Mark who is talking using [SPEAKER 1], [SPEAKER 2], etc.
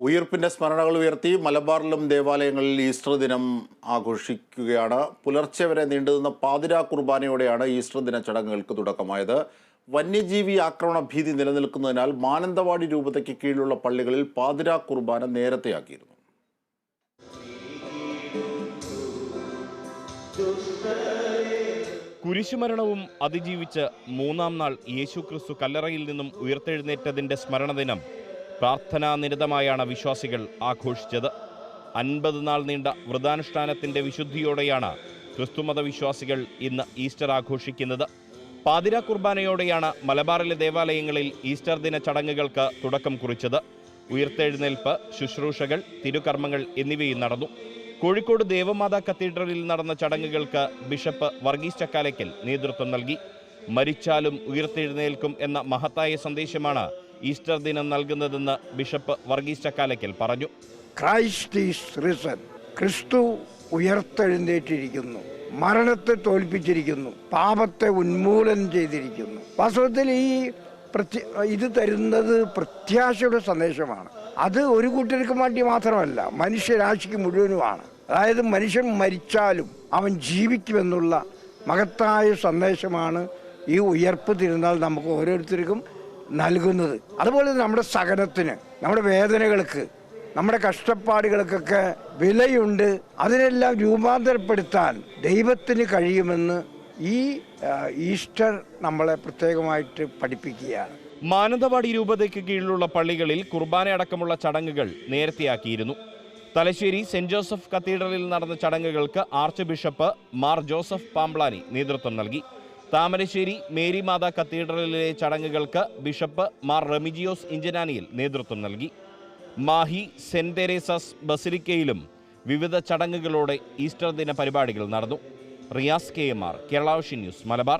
[SPEAKER 1] ഉയിർപ്പിന്റെ സ്മരണകൾ ഉയർത്തി മലബാറിലും ദേവാലയങ്ങളിൽ ഈസ്റ്റർ ദിനം ആഘോഷിക്കുകയാണ്. പുലർച്ചെ വരെ നീണ്ടുനിന്ന പാതിരാ കുർബാനയോടെയാണ് ഈസ്റ്റർ ദിന ചടങ്ങുകൾക്ക് തുടക്കമായത്. വന്യജീവി ആക്രമണ ഭീതി നിലനിൽക്കുന്നതിനാൽ മാനന്തവാടി രൂപതയ്ക്ക് കീഴിലുള്ള പള്ളികളിൽ പാതിരാ കുർബാന നേരത്തെയാക്കിയിരുന്നു.
[SPEAKER 2] കുരിശുമരണവും അതിജീവിച്ച് മൂന്നാം നാൾ യേശുക്രിസ്തു കല്ലറയിൽ നിന്നും ഉയർത്തെഴുന്നേറ്റതിന്റെ സ്മരണ ദിനം പ്രാർത്ഥനാനിരതമായാണ് വിശ്വാസികൾ ആഘോഷിച്ചത്. 50 നാൾ നീണ്ട വ്രതാനുഷ്ഠാനത്തിന്റെ വിശുദ്ധിയോടെയാണ് ക്രിസ്തുമത വിശ്വാസികൾ ഇന്ന് ഈസ്റ്റർ ആഘോഷിക്കുന്നത്. പാതിരാ കുർബാനയോടെയാണ് മലബാറിലെ ദേവാലയങ്ങളിൽ ഈസ്റ്റർ ദിന ചടങ്ങുകൾക്ക് തുടക്കം കുറിച്ചത്. ഉയർത്തെഴുന്നേൽപ്പ്, ശുശ്രൂഷകൾ, തിരുകർമ്മങ്ങൾ എന്നിവയും നടന്നു. കോഴിക്കോട് ദേവമാതാ കത്തീഡ്രലിൽ നടന്ന ചടങ്ങുകൾക്ക് ബിഷപ്പ് വർഗീസ് ചക്കാലയ്ക്കൽ നേതൃത്വം നൽകി. മരിച്ചാലും ഉയർത്തെഴുന്നേൽക്കും എന്ന മഹത്തായ സന്ദേശമാണ് ഈസ്റ്റർ ദിനം നൽകുന്നതെന്ന് ബിഷപ്പ് വർഗീസ് ചക്കാലയ്ക്കൽ പറഞ്ഞു.
[SPEAKER 3] Christ is risen. ക്രിസ്തു ഉയർത്തെഴുന്നേറ്റിരിക്കുന്നു, മരണത്തെ തോൽപ്പിച്ചിരിക്കുന്നു, പാപത്തെ ഉന്മൂലനം ചെയ്തിരിക്കുന്നു. വാസ്തവത്തിൽ ഇത് തരുന്നത് പ്രത്യാശയുടെ സന്ദേശമാണ്. അത് ഒരു കൂട്ടർക്ക് വേണ്ടി മാത്രമല്ല, മനുഷ്യരാശിക്ക് മുഴുവനുമാണ്. അതായത് മനുഷ്യൻ മരിച്ചാലും അവൻ ജീവിക്കുമെന്നുള്ള മഹത്തായ സന്ദേശമാണ് ഈ ഉയർപ്പ് തിരുനാൾ നമുക്ക് ഓരോരുത്തർക്കും നൽകുന്നത്. അതുപോലെ നമ്മുടെ സഹനത്തിന്, നമ്മുടെ വേദനകൾക്ക്, നമ്മുടെ കഷ്ടപ്പാടുകൾക്കൊക്കെ വിലയുണ്ട്. അതിനെല്ലാം രൂപാന്തരപ്പെടുത്താൻ ദൈവത്തിന് കഴിയുമെന്ന് ഈ ഈസ്റ്റർ നമ്മളെ പ്രത്യേകമായിട്ട് പഠിപ്പിക്കുകയാണ്.
[SPEAKER 2] മാനന്തവാടി രൂപതയ്ക്ക് കീഴിലുള്ള പള്ളികളിൽ കുർബാന അടക്കമുള്ള ചടങ്ങുകൾ നേരത്തെയാക്കിയിരുന്നു. തലശ്ശേരി സെന്റ് ജോസഫ് കത്തീഡ്രലിൽ നടന്ന ചടങ്ങുകൾക്ക് arch bishop Mar Joseph Pamplany നേതൃത്വം നൽകി. താമരശ്ശേരി മേരി മാതാ കത്തീഡ്രലിലെ ചടങ്ങുകൾക്ക് ബിഷപ്പ് മാർ റെമിജിയോസ് ഇഞ്ചനാനിയിൽ നേതൃത്വം നൽകി. മാഹി സെന്റ് തെരേസാസ് ബസിലിക്കയിലും വിവിധ ചടങ്ങുകളോടെ ഈസ്റ്റർ ദിന പരിപാടികൾ നടന്നു. Riyas KMR, Kerala vision news, Malabar.